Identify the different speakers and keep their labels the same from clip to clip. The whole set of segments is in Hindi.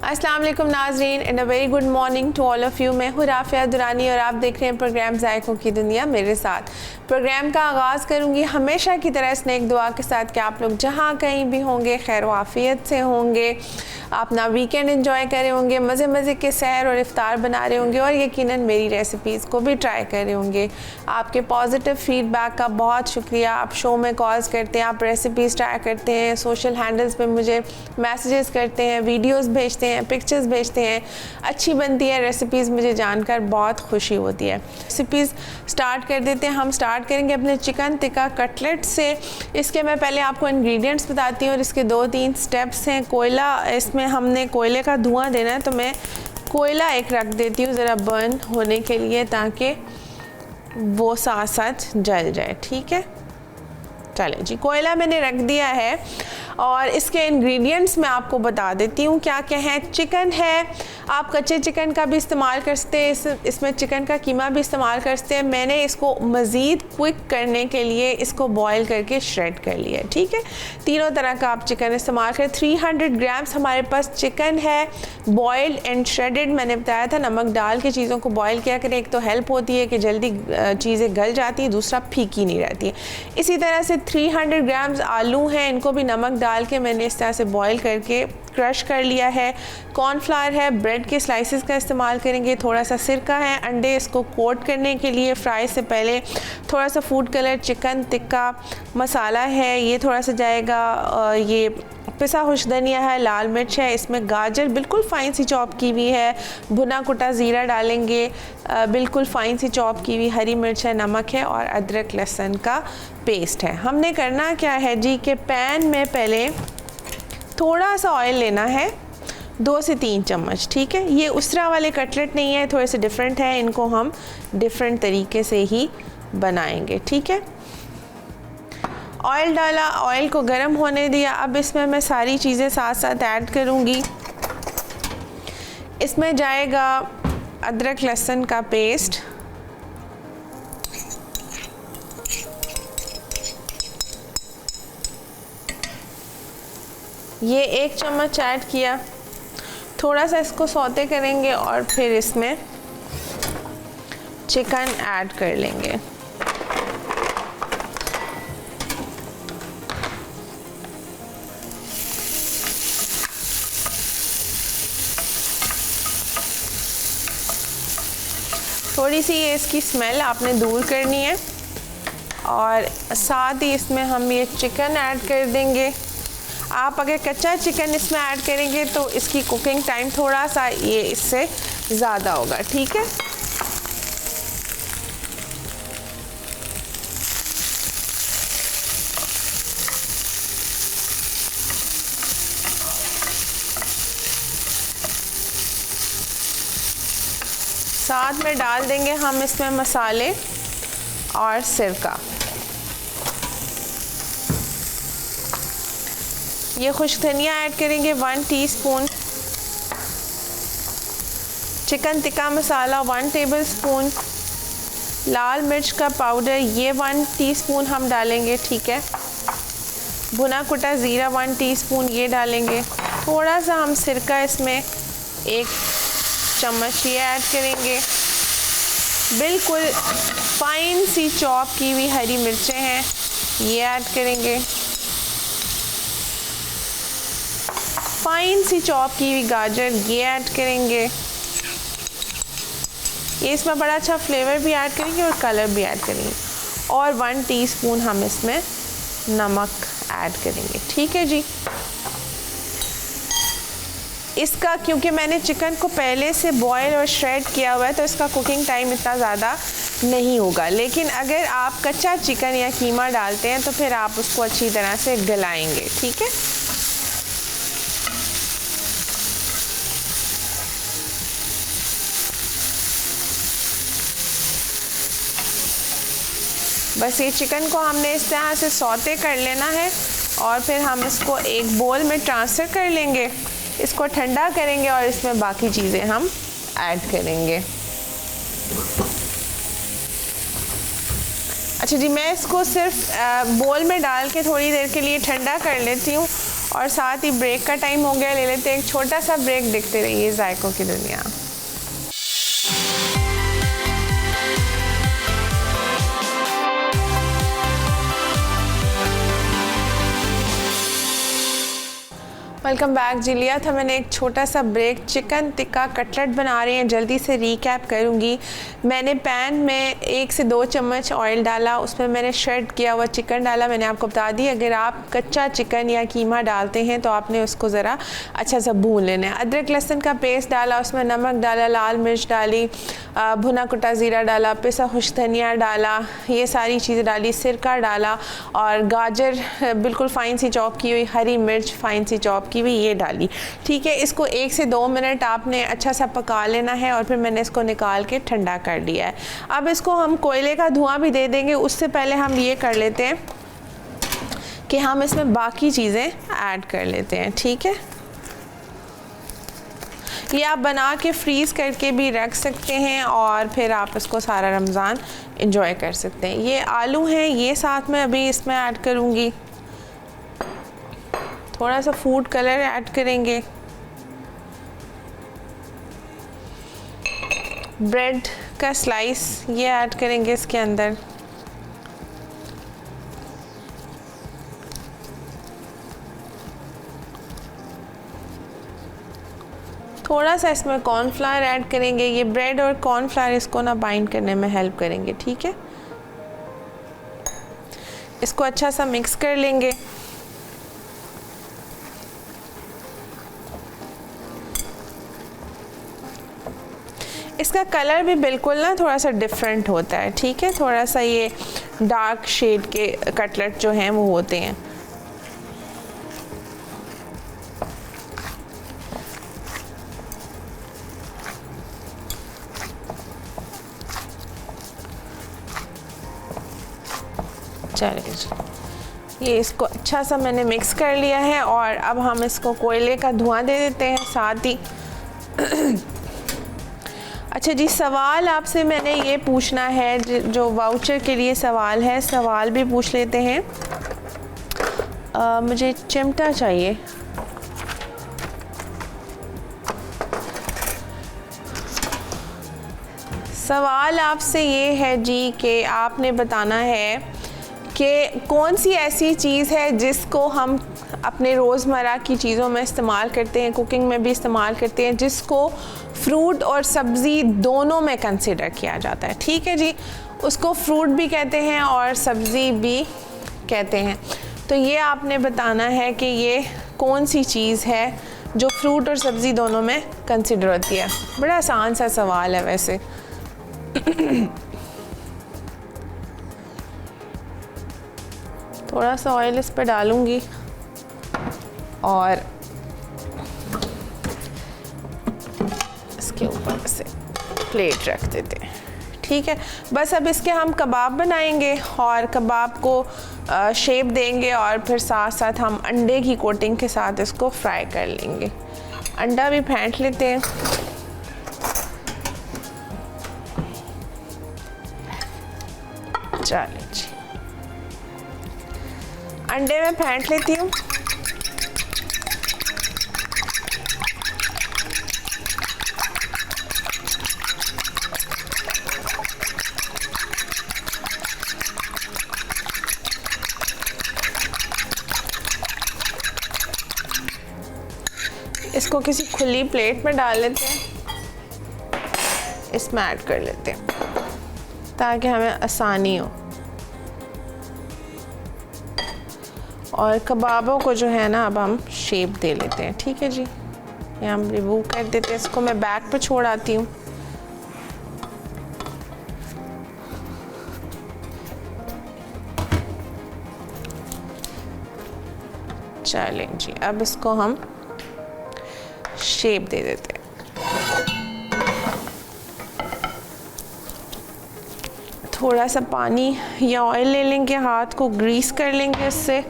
Speaker 1: अस्सलाम वालेकुम नाज़रीन, and a very good morning to all of you. मैं हूँ राफ़िया दुरानी और आप देख रहे हैं प्रोग्राम ज़ायकों की दुनिया मेरे साथ। प्रोग्राम का आगाज़ करूँगी हमेशा की तरह स्नेक दुआ के साथ कि आप लोग जहाँ कहीं भी होंगे खैर वाफ़ियत से होंगे, अपना वीकेंड एंजॉय कर रहे होंगे, मज़े मज़े के सहर और इफ्तार बना रहे होंगे और यकीनन मेरी रेसिपीज़ को भी ट्राई कर रहे होंगे। आपके पॉजिटिव फ़ीडबैक का बहुत शुक्रिया। आप शो में कॉल्स करते हैं, आप रेसिपीज़ ट्राई करते हैं, सोशल हैंडल्स पे मुझे मैसेजेस करते हैं, वीडियोस भेजते हैं, पिक्चर्स भेजते हैं। अच्छी बनती है रेसिपीज़, मुझे जानकर बहुत खुशी होती है। रेसिपीज़ स्टार्ट कर देते हैं। हम स्टार्ट करेंगे अपने चिकन टिक्का कटलेट से। इसके मैं पहले आपको इंग्रेडिएंट्स बताती हूँ और इसके 2-3 स्टेप्स हैं। कोयला, इसमें हमने कोयले का धुआं देना है, तो मैं कोयला एक रख देती हूँ ज़रा बर्न होने के लिए, ताकि वो साथ साथ जल जाए। ठीक है, चले जी, कोयला मैंने रख दिया है और इसके इंग्रेडिएंट्स मैं आपको बता देती हूँ क्या क्या है। चिकन है, आप कच्चे चिकन का भी इस्तेमाल कर सकते हैं, इसमें चिकन का कीमा भी इस्तेमाल कर सकते हैं। मैंने इसको मज़ीद क्विक करने के लिए इसको बॉईल करके श्रेड कर लिया। ठीक है, तीनों तरह का आप चिकन इस्तेमाल करें। 300 ग्राम्स हमारे पास चिकन है, बॉयल्ड एंड श्रेडेड। मैंने बताया था नमक डाल के चीज़ों को बॉयल किया करें, एक तो हेल्प होती है कि जल्दी चीज़ें गल जाती है, दूसरा फीकी नहीं रहती है। इसी तरह से 300 ग्राम्स आलू हैं, इनको भी नमक डाल के मैंने इस तरह से बॉईल करके क्रश कर लिया है। कॉर्नफ्लावर है, ब्रेड के स्लाइसेस का इस्तेमाल करेंगे, थोड़ा सा सिरका है, अंडे इसको कोट करने के लिए फ्राई से पहले, थोड़ा सा food colour, chicken tikka masala है, ये थोड़ा सा जाएगा, ये पिसा हुश धनिया है, लाल मिर्च है, इसमें गाजर बिल्कुल फ़ाइन सी चॉप की हुई है, भुना कुटा ज़ीरा डालेंगे, बिल्कुल फ़ाइन सी चॉप की हुई हरी मिर्च है, नमक है और अदरक लहसुन का पेस्ट है। हमने करना क्या है जी कि पैन में पहले थोड़ा सा ऑयल लेना है, 2 से 3 चम्मच। ठीक है, ये उसरा वाले कटलेट नहीं है, थोड़े से डिफरेंट है, इनको हम डिफरेंट तरीके से ही बनाएंगे। ठीक है, ऑयल डाला, ऑयल को गर्म होने दिया। अब इसमें मैं सारी चीज़ें साथ साथ ऐड करूँगी। इसमें जाएगा अदरक लहसुन का पेस्ट, ये 1 चम्मच ऐड किया। थोड़ा सा इसको सौते करेंगे और फिर इसमें चिकन ऐड कर लेंगे। थोड़ी सी ये इसकी स्मेल आपने दूर करनी है और साथ ही इसमें हम ये चिकन ऐड कर देंगे। आप अगर कच्चा चिकन इसमें ऐड करेंगे तो इसकी कुकिंग टाइम थोड़ा सा ये इससे ज़्यादा होगा। ठीक है, साथ में डाल देंगे हम इसमें मसाले और सिरका। ये खुश्क धनिया ऐड करेंगे 1 teaspoon, chicken tikka masala 1 tablespoon, लाल मिर्च का पाउडर ये 1 टीस्पून हम डालेंगे। ठीक है, भुना कुटा ज़ीरा 1 टीस्पून ये डालेंगे। थोड़ा सा हम सिरका इसमें 1 चम्मच ये ऐड करेंगे। बिल्कुल फाइन सी चॉप की हुई हरी मिर्चें हैं, ये ऐड करेंगे। फाइन सी चॉप की हुई गाजर ये ऐड करेंगे। ये इसमें बड़ा अच्छा फ्लेवर भी ऐड करेंगे और कलर भी ऐड करेंगे। और 1 टीस्पून हम इसमें नमक ऐड करेंगे। ठीक है जी, इसका क्योंकि मैंने चिकन को पहले से बॉयल और श्रेड किया हुआ है तो इसका कुकिंग टाइम इतना ज़्यादा नहीं होगा, लेकिन अगर आप कच्चा चिकन या कीमा डालते हैं तो फिर आप उसको अच्छी तरह से गलाएंगे। ठीक है, बस ये चिकन को हमने इस तरह से सौते कर लेना है और फिर हम इसको एक बोल में ट्रांसफ़र कर लेंगे, इसको ठंडा करेंगे और इसमें बाकी चीज़ें हम ऐड करेंगे। अच्छा जी, मैं इसको सिर्फ बोल में डाल के थोड़ी देर के लिए ठंडा कर लेती हूँ और साथ ही ब्रेक का टाइम हो गया, ले लेते हैं एक छोटा सा ब्रेक। देखते रहिए जायकों की दुनिया। Welcome back. जी लिया था मैंने एक छोटा सा ब्रेक। चिकन टिक्का कटलेट बना रहे हैं, जल्दी से रीकैप करूंगी। मैंने पैन में 1 से 2 चम्मच ऑयल डाला, उसमें मैंने श्रेड किया हुआ चिकन डाला। मैंने आपको बता दी अगर आप कच्चा चिकन या कीमा डालते हैं तो आपने उसको ज़रा अच्छा सा भून लेना है। अदरक लहसुन का पेस्ट डाला, उसमें नमक डाला, लाल मिर्च डाली, भुना कुटा ज़ीरा डाला, पिसा खुश धनिया डाला, ये सारी चीज़ें डाली, सिरका डाला और गाजर बिल्कुल फ़ाइन सी चॉप की हुई, हरी मिर्च फ़ाइन सी चॉप की हुई ये डाली। ठीक है, इसको 1 से 2 मिनट आपने अच्छा सा पका लेना है और फिर मैंने इसको निकाल के ठंडा कर दिया है। अब इसको हम कोयले का धुआं भी दे देंगे। उससे पहले हम ये कर लेते हैं कि हम इसमें बाकी चीज़ें ऐड कर लेते हैं। ठीक है, ये आप बना के फ्रीज़ करके भी रख सकते हैं और फिर आप इसको सारा रमज़ान इंजॉय कर सकते हैं। ये आलू हैं, ये साथ में अभी इसमें ऐड करूँगी। थोड़ा सा फूड कलर ऐड करेंगे, ब्रेड का स्लाइस ये ऐड करेंगे इसके अंदर, थोड़ा सा इसमें कॉर्नफ्लावर ऐड करेंगे। ये ब्रेड और कॉर्नफ्लावर इसको ना बाइंड करने में हेल्प करेंगे। ठीक है, इसको अच्छा सा मिक्स कर लेंगे। इसका कलर भी बिल्कुल ना थोड़ा सा डिफरेंट होता है। ठीक है, थोड़ा सा ये डार्क शेड के कटलेट जो हैं वो होते हैं। चलिए, ये इसको अच्छा सा मैंने मिक्स कर लिया है और अब हम इसको कोयले का धुआं दे देते हैं साथ ही। अच्छा जी, सवाल आपसे मैंने ये पूछना है, जो वाउचर के लिए सवाल है, सवाल भी पूछ लेते हैं। मुझे चिमटा चाहिए। सवाल आपसे ये है जी कि आपने बताना है कि कौन सी ऐसी चीज़ है जिसको हम अपने रोज़मर्रा की चीज़ों में इस्तेमाल करते हैं, कुकिंग में भी इस्तेमाल करते हैं, जिसको फ्रूट और सब्ज़ी दोनों में कंसिडर किया जाता है। ठीक है जी, उसको फ्रूट भी कहते हैं और सब्ज़ी भी कहते हैं। तो ये आपने बताना है कि ये कौन सी चीज़ है जो फ्रूट और सब्ज़ी दोनों में कंसिडर होती है। बड़ा आसान सा सवाल है वैसे। थोड़ा सा ऑयल इस पर डालूँगी और इसके ऊपर से प्लेट रख देते हैं। ठीक है, बस अब इसके हम कबाब बनाएंगे और कबाब को शेप देंगे और फिर साथ साथ हम अंडे की कोटिंग के साथ इसको फ्राई कर लेंगे। अंडा भी फेंट लेते हैं। चलिए जी, अंडे में फेंट लेती हूँ। इसको किसी खुली प्लेट में डाल लेते हैं, इसमें ऐड कर लेते हैं ताकि हमें आसानी हो। और कबाबों को जो है ना अब हम शेप दे लेते हैं। ठीक है जी, ये हम रिमूव कर देते हैं। इसको मैं बैक पे छोड़ आती हूँ। चलें जी, अब इसको हम शेप दे देते हैं। थोड़ा सा पानी या ऑयल ले लेंगे, हाथ को ग्रीस कर लेंगे इससे।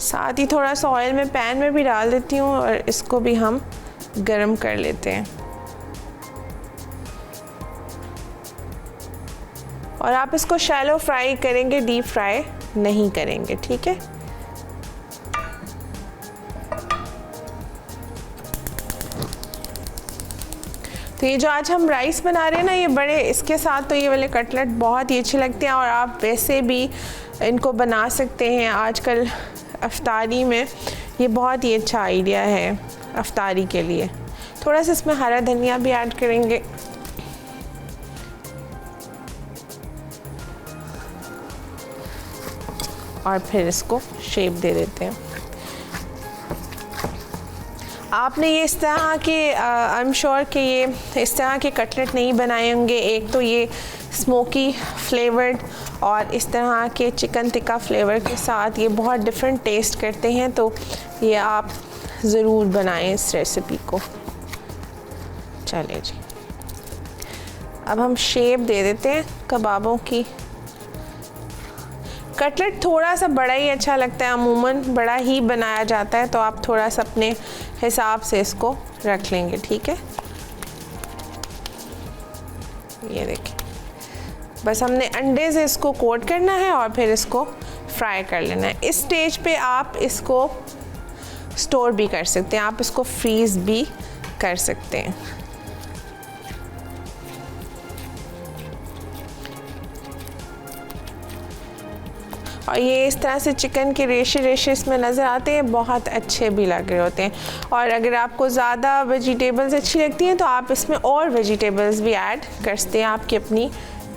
Speaker 1: साथ ही थोड़ा सा ऑयल में पैन में भी डाल देती हूँ और इसको भी हम गरम कर लेते हैं। और आप इसको शैलो फ्राई करेंगे, डीप फ्राई नहीं करेंगे, ठीक है। तो ये जो आज हम राइस बना रहे हैं ना, ये बड़े इसके साथ तो ये वाले कटलेट बहुत ही अच्छे लगते हैं। और आप वैसे भी इनको बना सकते हैं आजकल अफ्तारी में, ये बहुत ही अच्छा आइडिया है अफ्तारी के लिए। थोड़ा सा इसमें हरा धनिया भी ऐड करेंगे। और फिर इसको शेप दे देते हैं। आपने ये इस तरह के आई एम श्योर कि ये इस तरह के कटलेट नहीं बनाए होंगे। एक तो ये स्मोकी फ्लेवर्ड और इस तरह के चिकन टिक्का फ्लेवर के साथ ये बहुत डिफरेंट टेस्ट करते हैं। तो ये आप ज़रूर बनाएं इस रेसिपी को। चले जी, अब हम शेप दे देते हैं कबाबों की। कटलेट थोड़ा सा बड़ा ही अच्छा लगता है, अमूमन बड़ा ही बनाया जाता है, तो आप थोड़ा सा अपने हिसाब से इसको रख लेंगे, ठीक है। ये देखिए, बस हमने अंडे से इसको कोट करना है और फिर इसको फ्राई कर लेना है। इस स्टेज पे आप इसको स्टोर भी कर सकते हैं, आप इसको फ्रीज भी कर सकते हैं। और ये इस तरह से चिकन के रेशे रेशे इसमें नज़र आते हैं, बहुत अच्छे भी लग रहे होते हैं। और अगर आपको ज़्यादा वेजिटेबल्स अच्छी लगती हैं तो आप इसमें और वेजिटेबल्स भी ऐड कर सकते हैं, आपकी अपनी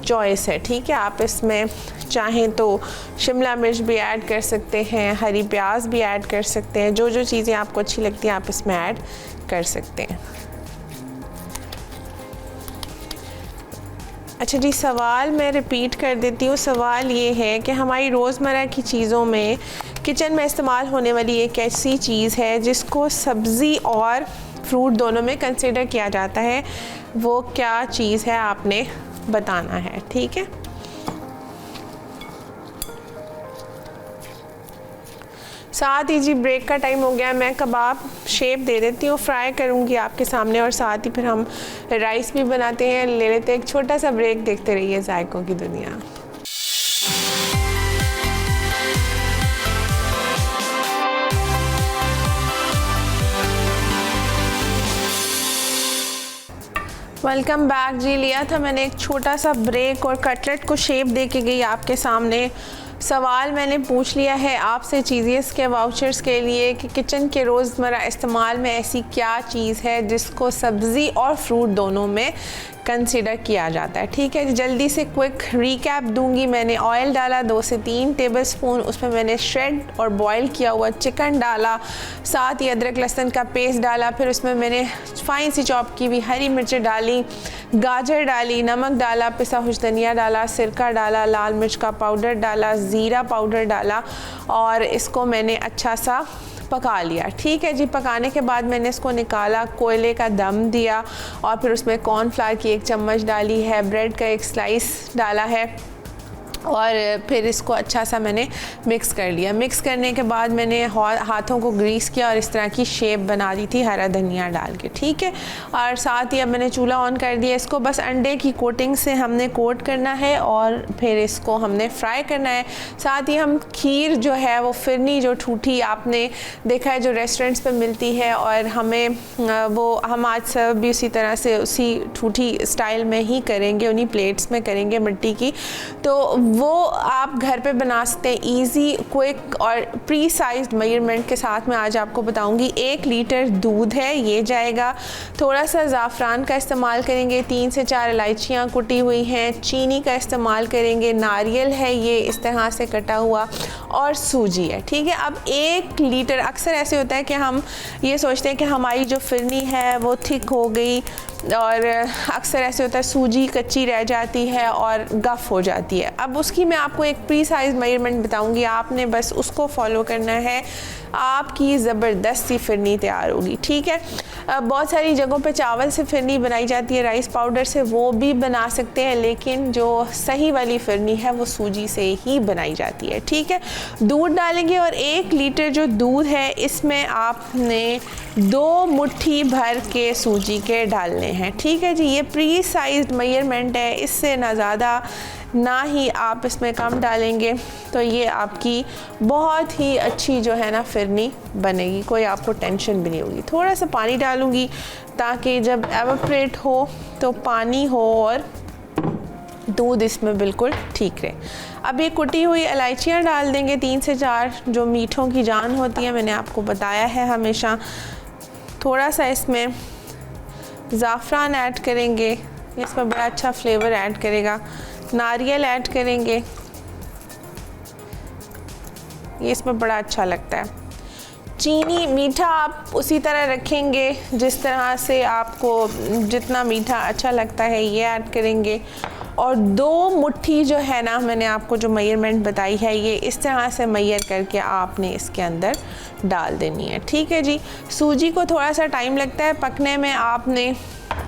Speaker 1: चॉइस है, ठीक है। आप इसमें चाहें तो शिमला मिर्च भी ऐड कर सकते हैं, हरी प्याज भी ऐड कर सकते हैं, जो जो चीज़ें आपको अच्छी लगती हैं आप इसमें ऐड कर सकते हैं। अच्छा जी, सवाल मैं रिपीट कर देती हूँ। सवाल ये है कि हमारी रोज़मर्रा की चीज़ों में किचन में इस्तेमाल होने वाली एक ऐसी चीज़ है जिसको सब्ज़ी और फ्रूट दोनों में कंसिडर किया जाता है, वो क्या चीज़ है आपने बताना है, ठीक है। साथ ही जी ब्रेक का टाइम हो गया, मैं कबाब शेप दे देती हूँ, फ्राई करूँगी आपके सामने और साथ ही फिर हम राइस भी बनाते हैं। ले लेते हैं एक छोटा सा ब्रेक, देखते रहिए जायकों की दुनिया। वेलकम बैक जी। लिया था मैंने एक छोटा सा ब्रेक और कटलेट को शेप दे के गई आपके सामने। सवाल मैंने पूछ लिया है आपसे चीज़ेस के वाउचर्स के लिए कि किचन के रोज़मर्रा इस्तेमाल में ऐसी क्या चीज़ है जिसको सब्ज़ी और फ्रूट दोनों में कंसिडर किया जाता है, ठीक है। जल्दी से क्विक रीकैप दूंगी। मैंने ऑयल डाला 2 से 3 टेबलस्पून, उसमें मैंने श्रेड और बॉईल किया हुआ चिकन डाला, साथ ही अदरक लहसुन का पेस्ट डाला, फिर उसमें मैंने फाइन सी चॉप की हुई हरी मिर्चें डाली, गाजर डाली, नमक डाला, पिसा हुआ धनिया डाला, सिरका डाला, लाल मिर्च का पाउडर डाला, ज़ीरा पाउडर डाला और इसको मैंने अच्छा सा पका लिया, ठीक है जी। पकाने के बाद मैंने इसको निकाला, कोयले का दम दिया और फिर उसमें कॉर्नफ्लावर की 1 चम्मच डाली है, ब्रेड का 1 स्लाइस डाला है और फिर इसको अच्छा सा मैंने मिक्स कर लिया। मिक्स करने के बाद मैंने हाथों को ग्रीस किया और इस तरह की शेप बना दी थी हरा धनिया डाल के, ठीक है। और साथ ही अब मैंने चूल्हा ऑन कर दिया। इसको बस अंडे की कोटिंग से हमने कोट करना है और फिर इसको हमने फ्राई करना है। साथ ही हम खीर जो है वो फिरनी जो ठूठी आपने देखा है जो रेस्टोरेंट्स पे मिलती है, और हमें वो हम आज सर्व भी उसी तरह से उसी ठूठी स्टाइल में ही करेंगे, उन्हीं प्लेट्स में करेंगे मिट्टी की। तो वो आप घर पे बना सकते हैं ईज़ी, क्विक और प्री साइज्ड मेजरमेंट के साथ। मैं आज आपको बताऊंगी। 1 लीटर दूध है, ये जाएगा। थोड़ा सा ज़ाफ़रान का इस्तेमाल करेंगे, 3 से 4 इलायचियाँ कुटी हुई हैं, चीनी का इस्तेमाल करेंगे, नारियल है ये इस तरह से कटा हुआ, और सूजी है, ठीक है। अब 1 लीटर, अक्सर ऐसे होता है कि हम ये सोचते हैं कि हमारी जो फिरनी है वो थिक हो गई, और अक्सर ऐसे होता है सूजी कच्ची रह जाती है और गफ़ हो जाती है। अब उसकी मैं आपको एक प्री साइज मेजरमेंट बताऊंगी, आपने बस उसको फॉलो करना है, आपकी ज़बरदस्त सी फिरनी तैयार होगी, ठीक है। बहुत सारी जगहों पे चावल से फिरनी बनाई जाती है, राइस पाउडर से, वो भी बना सकते हैं, लेकिन जो सही वाली फिरनी है वो सूजी से ही बनाई जाती है, ठीक है। दूध डालेंगे और 1 लीटर जो दूध है इसमें आपने 2 मुट्ठी भर के सूजी के डालने हैं। ठीक है जी, ये प्रीसाइज्ड मेजरमेंट है, इससे ना ज़्यादा ना ही आप इसमें कम डालेंगे तो ये आपकी बहुत ही अच्छी जो है ना फिरनी बनेगी, कोई आपको टेंशन भी नहीं होगी। थोड़ा सा पानी डालूँगी ताकि जब एवापोरेट हो तो पानी हो और दूध इसमें बिल्कुल ठीक रहे। अब ये कुटी हुई इलायचियाँ डाल देंगे 3 से 4 जो मीठों की जान होती है, मैंने आपको बताया है हमेशा। थोड़ा सा इसमें ज़ाफ़रान ऐड करेंगे, इसमें बड़ा अच्छा फ्लेवर ऐड करेगा। नारियल ऐड करेंगे, ये इसमें बड़ा अच्छा लगता है। चीनी मीठा आप उसी तरह रखेंगे जिस तरह से आपको जितना मीठा अच्छा लगता है ये ऐड करेंगे। और 2 मुट्ठी जो है ना, मैंने आपको जो मेजरमेंट बताई है ये इस तरह से मेजर करके आपने इसके अंदर डाल देनी है। ठीक है जी, सूजी को थोड़ा सा टाइम लगता है पकने में, आपने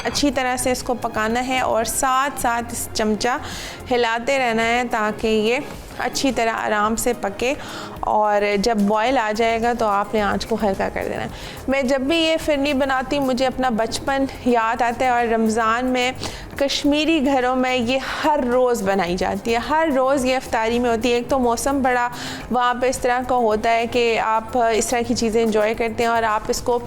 Speaker 1: अच्छी तरह से इसको पकाना है और साथ साथ इस चमचा हिलाते रहना है ताकि ये अच्छी तरह आराम से पके। और जब बॉयल आ जाएगा तो आपने आंच को हल्का कर देना है। मैं जब भी ये फिरनी बनाती हूँ मुझे अपना बचपन याद आता है, और रमज़ान में कश्मीरी घरों में ये हर रोज़ बनाई जाती है, हर रोज़ ये इफ्तारी में होती है। एक तो मौसम बड़ा वहाँ पे इस तरह का होता है कि आप इस तरह की चीज़ें इंजॉय करते हैं और आप इसको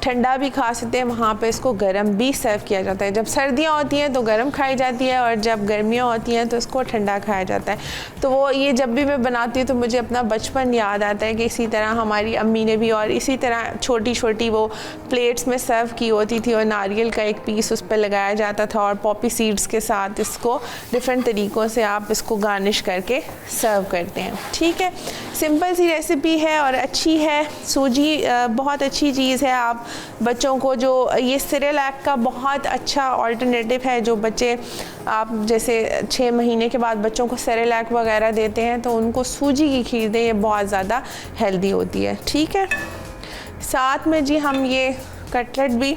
Speaker 1: ठंडा भी खा सकते हैं, वहाँ पे इसको गर्म भी सर्व किया जाता है। जब सर्दियाँ होती हैं तो गर्म खाई जाती है और जब गर्मियाँ होती हैं तो इसको ठंडा खाया जाता है। तो वो ये जब भी मैं बनाती हूँ तो मुझे अपना बचपन याद आता है कि इसी तरह हमारी अम्मी ने भी और इसी तरह छोटी छोटी वो प्लेट्स में सर्व की होती थी और नारियल का एक पीस उस पर लगाया जाता था और पॉपी सीड्स के साथ इसको डिफरेंट तरीक़ों से आप इसको गार्निश करके सर्व करते हैं। ठीक है, सिंपल सी रेसिपी है और अच्छी है। सूजी बहुत अच्छी चीज़ है। आप बच्चों को जो ये सेरेलैक का बहुत अच्छा ऑल्टरनेटिव है, जो बच्चे आप जैसे 6 महीने के बाद बच्चों को सेरेलैक वगैरह देते हैं तो उनको सूजी की खीर दें, ये बहुत ज़्यादा हेल्दी होती है। ठीक है, साथ में जी हम ये कटलेट भी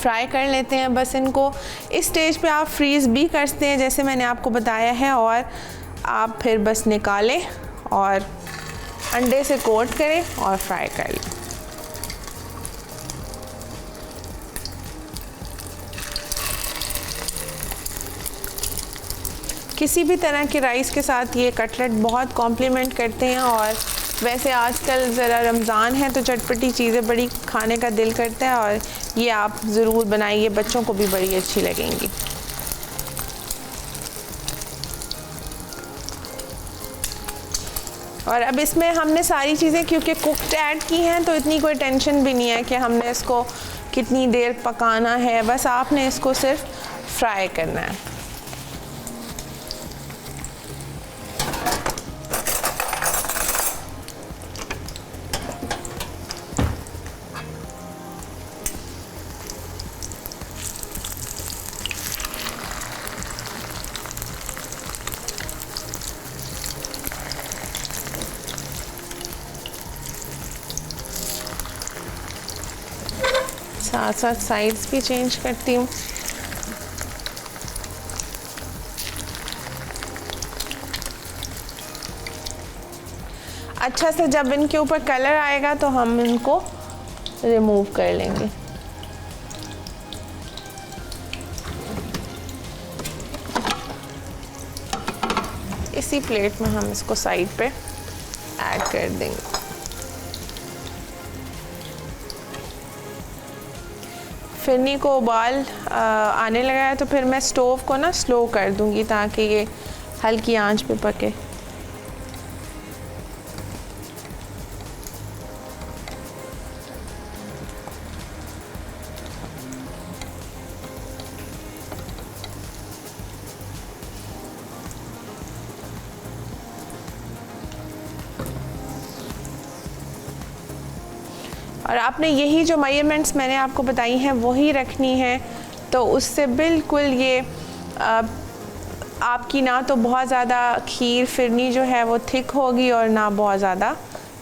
Speaker 1: फ्राई कर लेते हैं। बस इनको इस स्टेज पे आप फ्रीज़ भी कर सकते हैं जैसे मैंने आपको बताया है, और आप फिर बस निकालें और अंडे से कोट करें और फ्राई कर लें। किसी भी तरह के राइस के साथ ये कटलेट बहुत कॉम्प्लीमेंट करते हैं। और वैसे आजकल ज़रा रमज़ान है तो चटपटी चीज़ें बड़ी खाने का दिल करता है, और ये आप ज़रूर बनाइए, बच्चों को भी बड़ी अच्छी लगेंगी। और अब इसमें हमने सारी चीज़ें क्योंकि कुक्ड ऐड की हैं तो इतनी कोई टेंशन भी नहीं है कि हमने इसको कितनी देर पकाना है, बस आपने इसको सिर्फ फ्राई करना है। साथ साथ साइड्स भी चेंज करती हूँ। अच्छा से जब इनके ऊपर कलर आएगा तो हम इनको रिमूव कर लेंगे। इसी प्लेट में हम इसको साइड पे ऐड कर देंगे। फिरनी को उबाल आने लगा है तो फिर मैं स्टोव को ना स्लो कर दूंगी ताकि ये हल्की आंच पे पके। और आपने यही जो मेजरमेंट्स मैंने आपको बताई हैं वही रखनी है, तो उससे बिल्कुल ये आपकी ना तो बहुत ज़्यादा खीर फिरनी जो है वो थिक होगी और ना बहुत ज़्यादा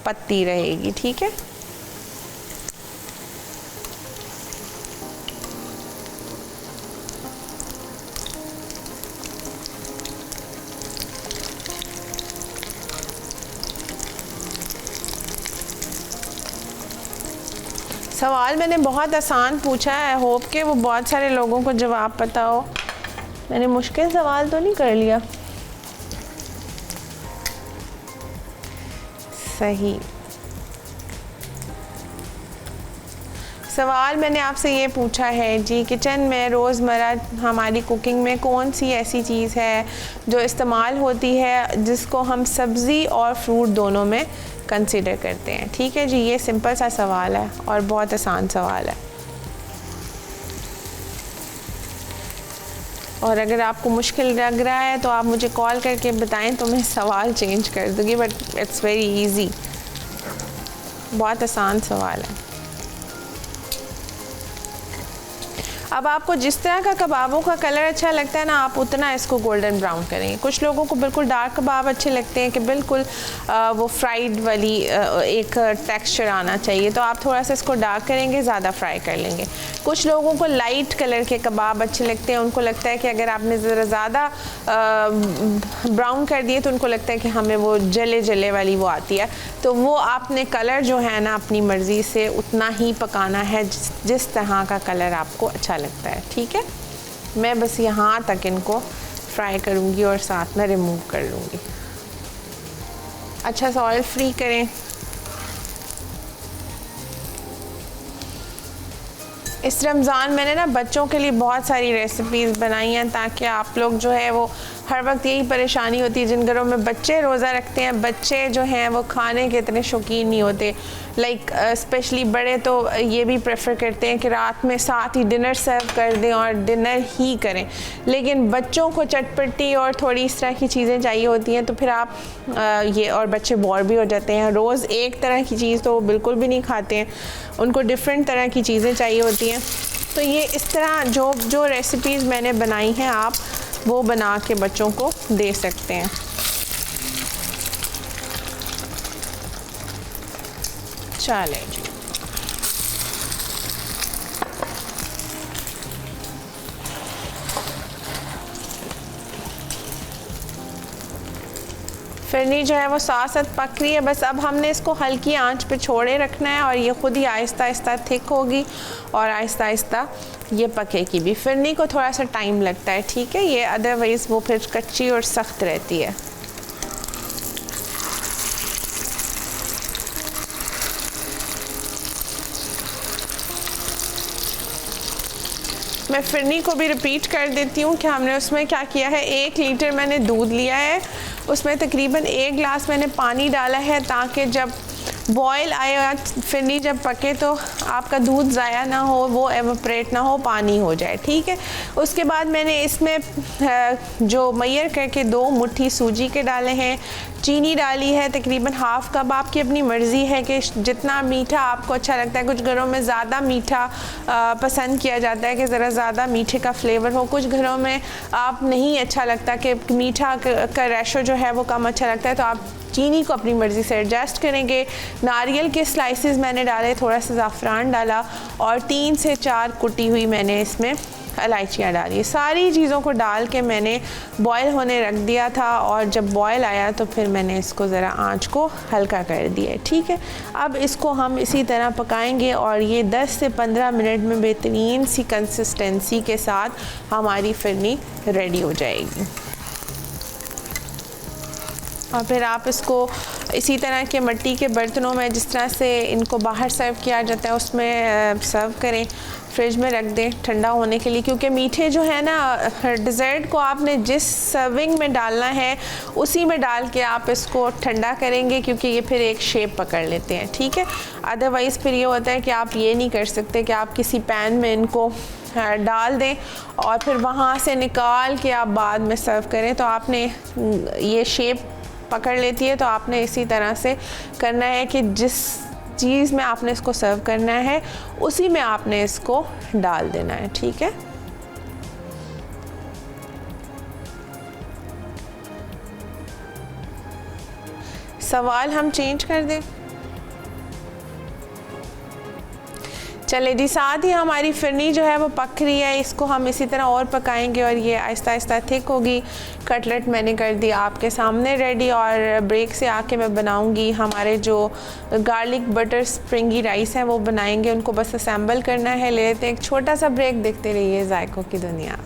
Speaker 1: पतली रहेगी। ठीक है, सवाल मैंने बहुत आसान पूछा है, होप के वो बहुत सारे लोगों को जवाब पता हो। मैंने मुश्किल सवाल तो नहीं कर लिया। सही सवाल मैंने आपसे ये पूछा है जी, किचन में रोज़मर्रा हमारी कुकिंग में कौन सी ऐसी चीज़ है जो इस्तेमाल होती है जिसको हम सब्ज़ी और फ्रूट दोनों में कंसीडर करते हैं। ठीक है जी, ये सिंपल सा सवाल है और बहुत आसान सवाल है। और अगर आपको मुश्किल लग रहा है तो आप मुझे कॉल करके बताएं तो मैं सवाल चेंज कर दूँगी, बट इट्स वेरी इजी, बहुत आसान सवाल है। अब आपको जिस तरह का कबाबों का कलर अच्छा लगता है ना, आप उतना इसको गोल्डन ब्राउन करेंगे। कुछ लोगों को बिल्कुल डार्क कबाब अच्छे लगते हैं कि बिल्कुल वो फ्राइड वाली एक टेक्सचर आना चाहिए, तो आप थोड़ा सा इसको डार्क करेंगे, ज़्यादा फ्राई कर लेंगे। कुछ लोगों को लाइट कलर के कबाब अच्छे लगते हैं, उनको लगता है कि अगर आपने ज़रा ज़्यादा ब्राउन कर दिए तो उनको लगता है कि हमें वो जले जले वाली वो आती है, तो वो आपने कलर जो है ना अपनी मर्ज़ी से उतना ही पकाना है जिस तरह का कलर आपको अच्छा लगता है। ठीक है, मैं बस यहाँ तक इनको फ्राई करूँगी और साथ में रिमूव कर लूँगी। अच्छा सा ऑयल फ्री करें। इस रमज़ान मैंने ना बच्चों के लिए बहुत सारी रेसिपीज़ बनाई हैं ताकि आप लोग जो है वो हर वक्त यही परेशानी होती है, जिन घरों में बच्चे रोज़ा रखते हैं, बच्चे जो हैं वो खाने के इतने शौकीन नहीं होते। लाइक स्पेशली बड़े तो ये भी प्रेफर करते हैं कि रात में साथ ही डिनर सर्व कर दें और डिनर ही करें, लेकिन बच्चों को चटपटी और थोड़ी इस तरह की चीज़ें चाहिए होती हैं, तो फिर आप ये और बच्चे बोर भी हो जाते हैं। रोज़ एक तरह की चीज़ तो वो बिल्कुल भी नहीं खाते हैं, उनको डिफरेंट तरह की चीज़ें चाहिए होती हैं। तो ये इस तरह जो रेसिपीज़ मैंने बनाई हैं आप वो बना के बच्चों को दे सकते हैं। चले जी, फिरनी जो है वो साथ साथ पक रही है। बस अब हमने इसको हल्की आंच पे छोड़े रखना है और ये खुद ही आहिस्ता आहिस्ता थिक होगी और आहिस्ता आहिस्ता ये पकेगी भी। फिरनी को थोड़ा सा टाइम लगता है, ठीक है, ये अदरवाइज़ वो फिर कच्ची और सख्त रहती है। मैं फिरनी को भी रिपीट कर देती हूँ कि हमने उसमें क्या किया है। 1 लीटर मैंने दूध लिया है, उसमें तकरीबन 1 गिलास मैंने पानी डाला है ताकि जब बॉयल आएगा फिरनी जब पके तो आपका दूध ज़ाया ना हो, वो एवोपरेट ना हो, पानी हो जाए। ठीक है, उसके बाद मैंने इसमें जो मैयर करके 2 मुट्ठी सूजी के डाले हैं, चीनी डाली है तकरीबन हाफ़ कप। आपकी अपनी मर्ज़ी है कि जितना मीठा आपको अच्छा लगता है। कुछ घरों में ज़्यादा मीठा पसंद किया जाता है कि ज़रा ज़्यादा मीठे का फ्लेवर हो, कुछ घरों में आप नहीं अच्छा लगता कि मीठा का रेशो जो है वो कम अच्छा लगता है, तो आप चीनी को अपनी मर्ज़ी से एडजस्ट करेंगे। नारियल के स्लाइसेस मैंने डाले, थोड़ा सा ज़ाफ़रान डाला और 3 से 4 कुटी हुई मैंने इसमें इलायचियाँ डाली। सारी चीज़ों को डाल के मैंने बॉयल होने रख दिया था और जब बॉयल आया तो फिर मैंने इसको ज़रा आंच को हल्का कर दिया। ठीक है, अब इसको हम इसी तरह पकाएंगे और ये 10 से 15 मिनट में बेहतरीन सी कंसिस्टेंसी के साथ हमारी फिरनी रेडी हो जाएगी। और फिर आप इसको इसी तरह के मिट्टी के बर्तनों में, जिस तरह से इनको बाहर सर्व किया जाता है, उसमें सर्व करें। फ्रिज में रख दें ठंडा होने के लिए, क्योंकि मीठे जो है ना डिज़र्ट को आपने जिस सर्विंग में डालना है उसी में डाल के आप इसको ठंडा करेंगे, क्योंकि ये फिर एक शेप पकड़ लेते हैं। ठीक है, अदरवाइज़ फिर ये होता है कि आप ये नहीं कर सकते कि आप किसी पैन में इनको डाल दें और फिर वहाँ से निकाल के आप बाद में सर्व करें, तो आपने ये शेप पकड़ लेती है। तो आपने इसी तरह से करना है कि जिस चीज़ में आपने इसको सर्व करना है उसी में आपने इसको डाल देना है। ठीक है, सवाल हम चेंज कर दें। चले जी, साथ ही हमारी फिरनी जो है वो पक रही है, इसको हम इसी तरह और पकाएंगे और ये आहिस्ता आहिस्ता थिक होगी। कटलेट मैंने कर दिया आपके सामने रेडी, और ब्रेक से आके मैं बनाऊंगी हमारे जो गार्लिक बटर स्प्रिंगी राइस हैं वो बनाएंगे, उनको बस असेंबल करना है। ले लेते हैं एक छोटा सा ब्रेक, देखते रहिए जायकों की दुनिया।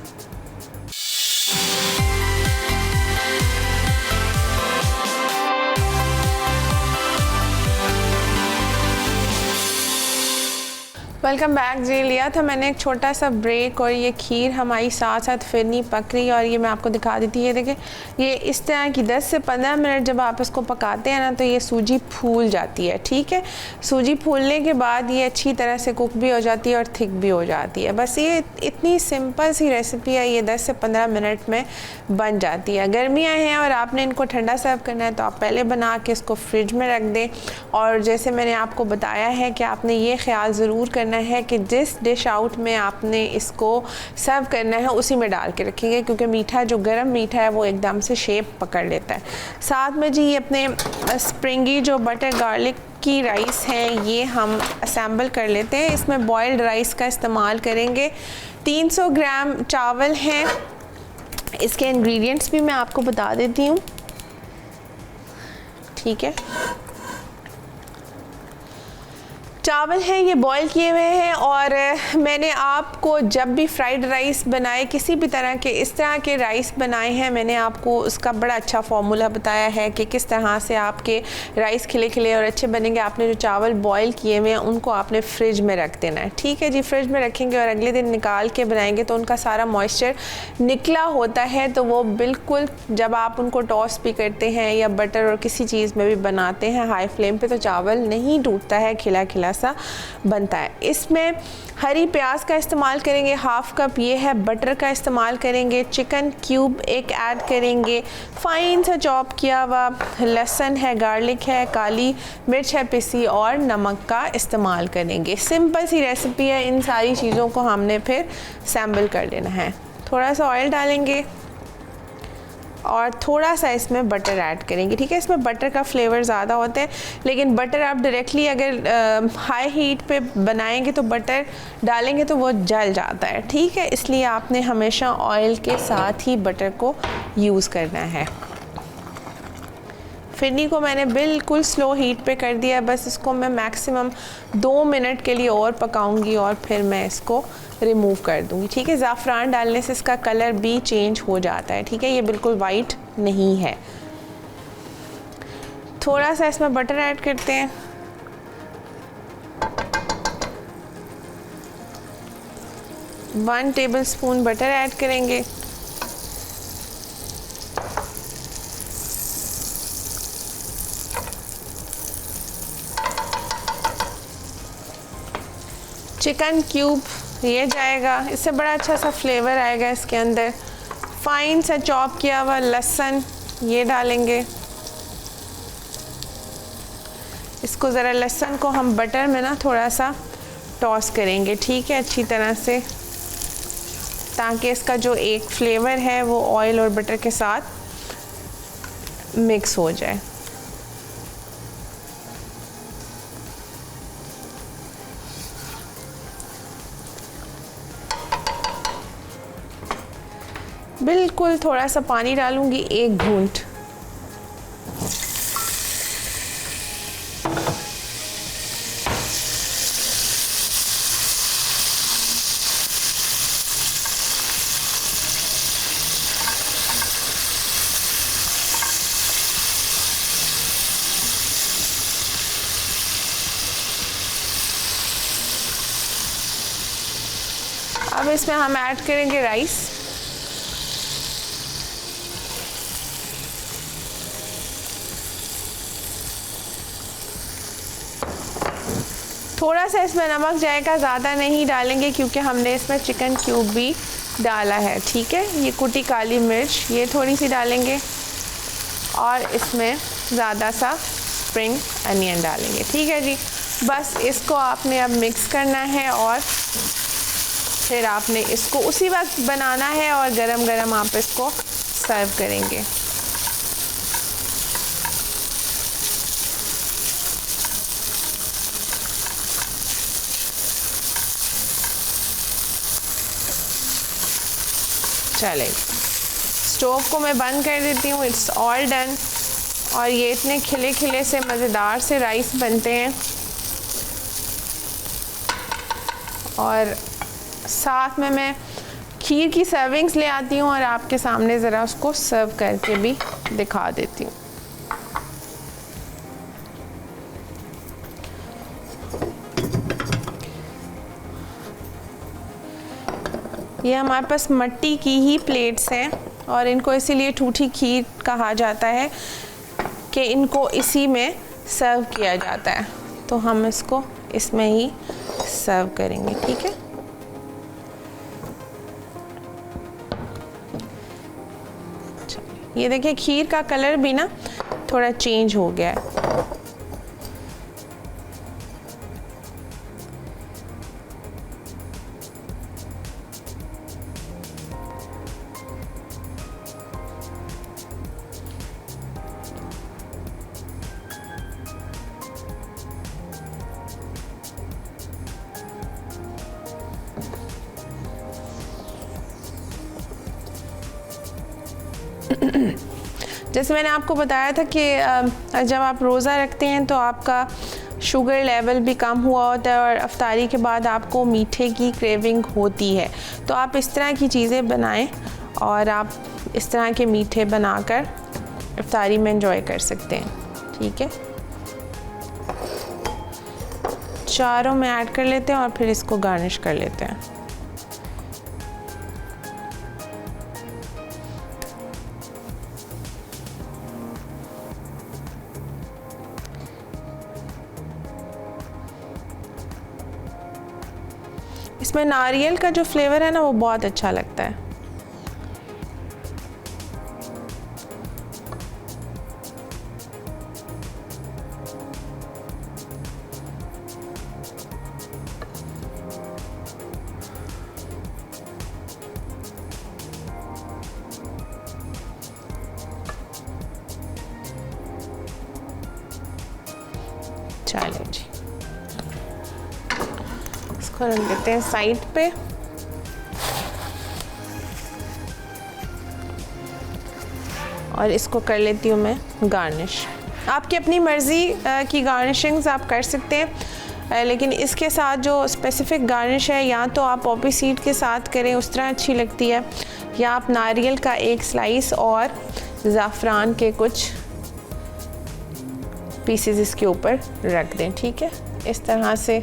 Speaker 1: वेलकम बैक जी। लिया था मैंने एक छोटा सा ब्रेक और ये खीर हमारी साथ साथ फिरनी पक रही है और ये मैं आपको दिखा देती है। देखिए ये इस तरह की 10 से 15 मिनट जब आप इसको पकाते हैं ना तो ये सूजी फूल जाती है। ठीक है, सूजी फूलने के बाद ये अच्छी तरह से कुक भी हो जाती है और थिक भी हो जाती है। बस ये इतनी सिंपल सी रेसिपी है, ये 10 से 15 मिनट में बन जाती है। गर्मियाँ हैं और आपने इनको ठंडा सर्व करना है तो आप पहले बना के इसको फ्रिज में रख दें। और जैसे मैंने आपको बताया है कि आपने ये ख्याल ज़रूर करना है कि जिस डिश आउट में आपने इसको सर्व करना है उसी में डाल के रखेंगे, क्योंकि मीठा जो गरम मीठा है वो एकदम से शेप पकड़ लेता है। साथ में जी ये अपने स्प्रिंगी जो बटर गार्लिक की राइस है ये हम असेंबल कर लेते हैं। इसमें बॉइल्ड राइस का इस्तेमाल करेंगे। 300 ग्राम चावल हैं। इसके इंग्रेडिएंट्स भी मैं आपको बता देती हूँ। ठीक है, चावल हैं ये बॉईल किए हुए हैं, और मैंने आपको जब भी फ्राइड राइस बनाए, किसी भी तरह के इस तरह के राइस बनाए हैं, मैंने आपको उसका बड़ा अच्छा फार्मूला बताया है कि किस तरह से आपके राइस खिले खिले और अच्छे बनेंगे। आपने जो चावल बॉईल किए हुए हैं उनको आपने फ्रिज में रख देना है। ठीक है जी, फ्रिज में रखेंगे और अगले दिन निकाल के बनाएंगे तो उनका सारा मॉइस्चर निकला होता है, तो वो बिल्कुल जब आप उनको टॉस भी करते हैं या बटर और किसी चीज़ में भी बनाते हैं हाई फ्लेम पे तो चावल नहीं टूटता है, खिला खिला सा बनता है। इसमें हरी प्याज का इस्तेमाल करेंगे, हाफ कप ये है। बटर का इस्तेमाल करेंगे। चिकन क्यूब एक ऐड करेंगे। फाइन सा चॉप किया हुआ लहसुन है, गार्लिक है, काली मिर्च है पिसी, और नमक का इस्तेमाल करेंगे। सिंपल सी रेसिपी है। इन सारी चीज़ों को हमने फिर असेंबल कर लेना है। थोड़ा सा ऑयल डालेंगे और थोड़ा सा इसमें बटर ऐड करेंगे। ठीक है, इसमें बटर का फ्लेवर ज़्यादा होता है, लेकिन बटर आप डायरेक्टली अगर हाई हीट पे बनाएंगे तो बटर डालेंगे तो वो जल जाता है। ठीक है, इसलिए आपने हमेशा ऑयल के साथ ही बटर को यूज़ करना है। फिरनी को मैंने बिल्कुल स्लो हीट पे कर दिया है। बस इसको मैं मैक्सिमम 2 मिनट के लिए और पकाऊंगी और फिर मैं इसको रिमूव कर दूंगी। ठीक है, ज़ाफ़रान डालने से इसका कलर भी चेंज हो जाता है। ठीक है, ये बिल्कुल वाइट नहीं है। थोड़ा सा इसमें बटर ऐड करते हैं। One table spoon butter add करेंगे। चिकन क्यूब ये जाएगा, इससे बड़ा अच्छा सा फ्लेवर आएगा इसके अंदर। फाइन सा चॉप किया हुआ लहसुन ये डालेंगे। इसको ज़रा लहसुन को हम बटर में ना थोड़ा सा टॉस करेंगे। ठीक है, अच्छी तरह से, ताकि इसका जो एक फ्लेवर है वो ऑयल और बटर के साथ मिक्स हो जाए। बिल्कुल थोड़ा सा पानी डालूंगी, एक घूंट। अब इसमें हम ऐड करेंगे राइस। थोड़ा सा इसमें नमक जाएगा, ज़्यादा नहीं डालेंगे क्योंकि हमने इसमें चिकन क्यूब भी डाला है। ठीक है, ये कुटी काली मिर्च ये थोड़ी सी डालेंगे और इसमें ज़्यादा सा स्प्रिंग अनियन डालेंगे। ठीक है जी, बस इसको आपने अब मिक्स करना है और फिर आपने इसको उसी वक्त बनाना है और गरम गरम आप इसको सर्व करेंगे। चले, स्टोव को मैं बंद कर देती हूँ। It's all done. और ये इतने खिले खिले से मज़ेदार से राइस बनते हैं। और साथ में मैं खीर की सर्विंग्स ले आती हूँ और आपके सामने ज़रा उसको सर्व करके भी दिखा देती हूँ। ये हमारे पास मिट्टी की ही प्लेट्स हैं और इनको इसीलिए ठूठी खीर कहा जाता है कि इनको इसी में सर्व किया जाता है। तो हम इसको इसमें ही सर्व करेंगे, ठीक है। ये देखिए खीर का कलर भी ना थोड़ा चेंज हो गया है। जैसे मैंने आपको बताया था कि जब आप रोज़ा रखते हैं तो आपका शुगर लेवल भी कम हुआ होता है और अफ्तारी के बाद आपको मीठे की क्रेविंग होती है। तो आप इस तरह की चीज़ें बनाएं और आप इस तरह के मीठे बनाकर अफ्तारी में एंजॉय कर सकते हैं, ठीक है। चारों में ऐड कर लेते हैं और फिर इसको गार्निश कर लेते हैं। इसमें नारियल का जो फ्लेवर है ना वो बहुत अच्छा लगता है। चलो जी, इसको रख देते हैं साइड पे। और इसको कर लेती हूँ मैं गार्निश। आपकी अपनी मर्ज़ी की गार्निशिंग्स आप कर सकते हैं, लेकिन इसके साथ जो स्पेसिफ़िक गार्निश है या तो आप पॉपी सीड के साथ करें, उस तरह अच्छी लगती है, या आप नारियल का एक स्लाइस और ज़ाफ़रान के कुछ पीसेस इसके ऊपर रख दें, ठीक है। इस तरह से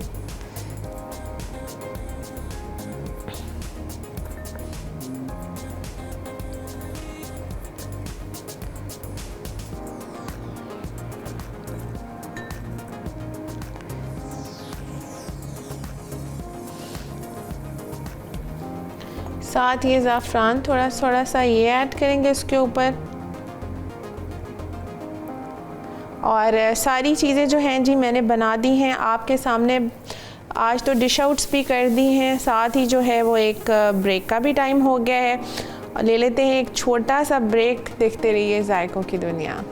Speaker 1: साथ ये ज़ाफ़रान थोड़ा सा ये ऐड करेंगे इसके ऊपर। और सारी चीज़ें जो हैं जी मैंने बना दी हैं आपके सामने। आज तो डिश आउट्स भी कर दी हैं, साथ ही जो है वो एक ब्रेक का भी टाइम हो गया है। और ले लेते हैं एक छोटा सा ब्रेक। देखते रहिए जायकों की दुनिया।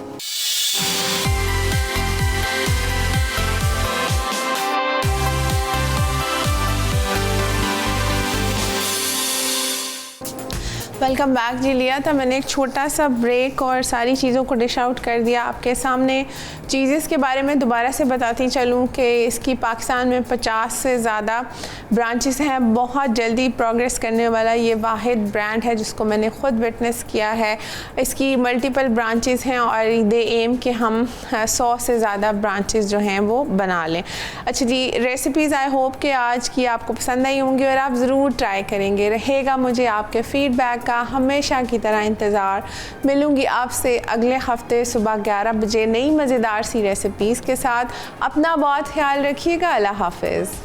Speaker 1: वेलकम बैक जी। लिया था मैंने एक छोटा सा ब्रेक और सारी चीज़ों को डिश आउट कर दिया आपके सामने। चीज़ेस के बारे में दोबारा से बताती चलूँ कि इसकी पाकिस्तान में 50 से ज़्यादा ब्रांचेस हैं। बहुत जल्दी प्रोग्रेस करने वाला ये वाहिद ब्रांड है जिसको मैंने ख़ुद विटनेस किया है। इसकी मल्टीपल ब्रांचेस हैं और दे एम कि हम 100 से ज़्यादा ब्रांचेस जो हैं वो बना लें। अच्छा जी, रेसिपीज़ आई होप कि आज की आपको पसंद आई होंगी और आप ज़रूर ट्राई करेंगे। रहेगा मुझे आपके फ़ीडबैक का हमेशा की तरह इंतज़ार। मिलूँगी आपसे अगले हफ्ते सुबह 11 बजे नई मज़ेदार सी रेसिपीज़ के साथ। अपना बहुत ख्याल रखिएगा। अल्लाह हाफ़िज़।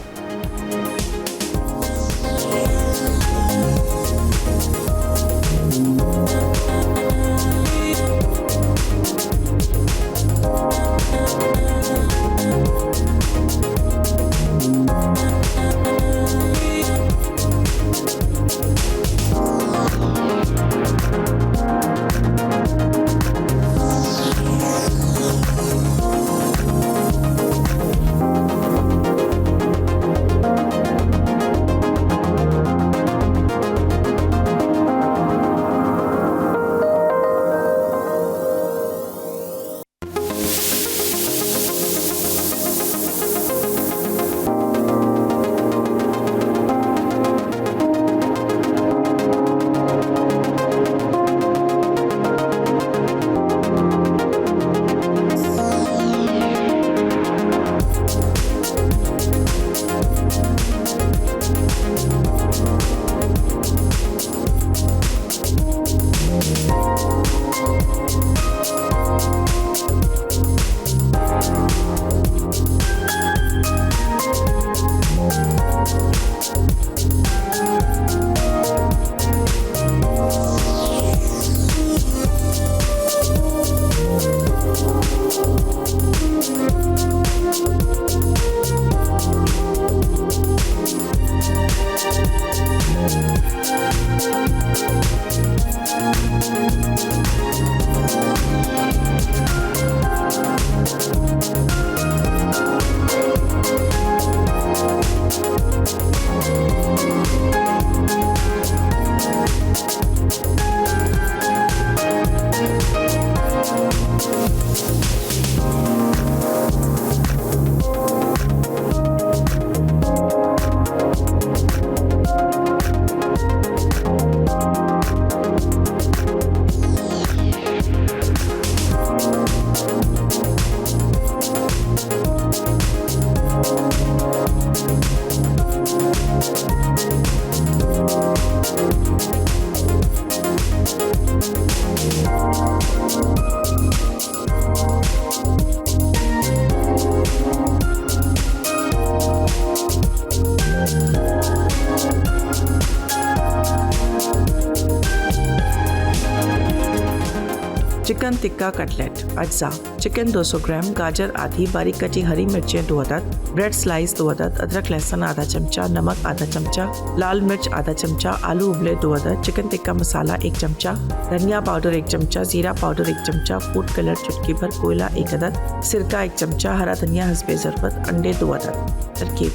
Speaker 2: Chicken tikka cutlet. अज्जा: चिकन 200 ग्राम, गाजर आधी, बारीक कटी हरी मिर्चें 2 अदद, ब्रेड स्लाइस 2 अदद, अदरक लहसुन आधा चमचा, नमक आधा चमचा, लाल मिर्च आधा चमचा, आलू उबले 2 अदद, चिकन टिक्का मसाला 1 चमचा, धनिया पाउडर 1 चमचा, जीरा पाउडर 1 चमचा, फूड कलर चुटकी भर, कोयला 1 अदद, सिरका 1 चमचा, हरा धनिया हस्बे ज़रूरत, अंडे 2 अदद। तरकीब: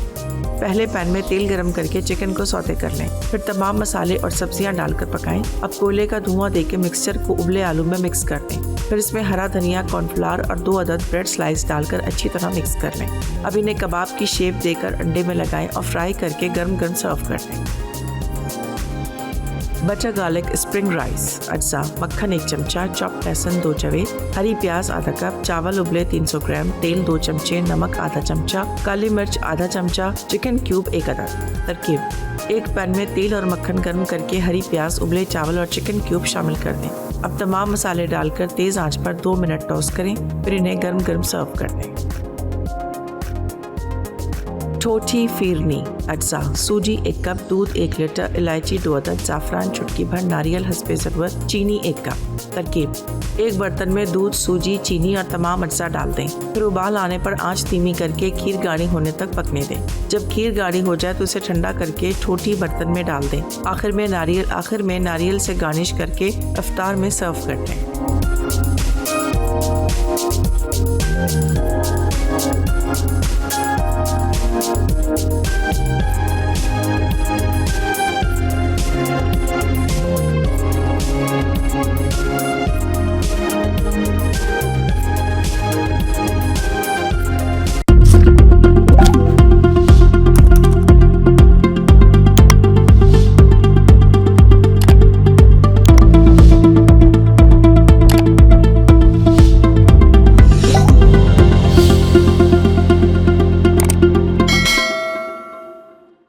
Speaker 2: पहले पैन में तेल गरम करके चिकन को सौते कर लें, फिर तमाम मसाले और सब्जियां डालकर पकाएं। अब कोयले का धुआं देके मिक्सचर को उबले आलू में मिक्स कर दें, फिर इसमें हरा धनिया, कॉर्नफ्लावर और 2 अदद ब्रेड स्लाइस डालकर अच्छी तरह मिक्स कर लें। अब इन्हें कबाब की शेप देकर अंडे में लगाएं और फ्राई करके गर्म गर्म सर्व कर दें। Butter garlic spring rice. अज्जा: मक्खन 1 चमचा, चॉप्ड लहसुन 2 जवे, हरी प्याज आधा कप, चावल उबले 300 ग्राम, तेल 2 चमचे, नमक आधा चमचा, काली मिर्च आधा चमचा, चिकन क्यूब 1 अदद। तरकीब: एक पैन में तेल और मक्खन गर्म करके हरी प्याज, उबले चावल और चिकन क्यूब शामिल कर दें। अब तमाम मसाले डालकर तेज आंच पर 2 मिनट टॉस करें, फिर इन्हें गर्म गर्म सर्व कर दें। ठोठी फिरनी। अज्जा: सूजी 1 कप, दूध 1 लीटर, इलायची 2 अदद, जाफरान चुटकी भर, नारियल हस्बे ज़रूरत, चीनी 1 कप। तरकीब: एक बर्तन में दूध, सूजी, चीनी और तमाम अज्जा डाल दें, फिर उबाल आने पर आंच धीमी करके खीर गाढ़ी होने तक पकने दें। जब खीर गाढ़ी हो जाए तो इसे ठंडा करके ठोठी बर्तन में डाल दें। आखिर में नारियल से गार्निश करके इफ्तार में सर्व कर दें।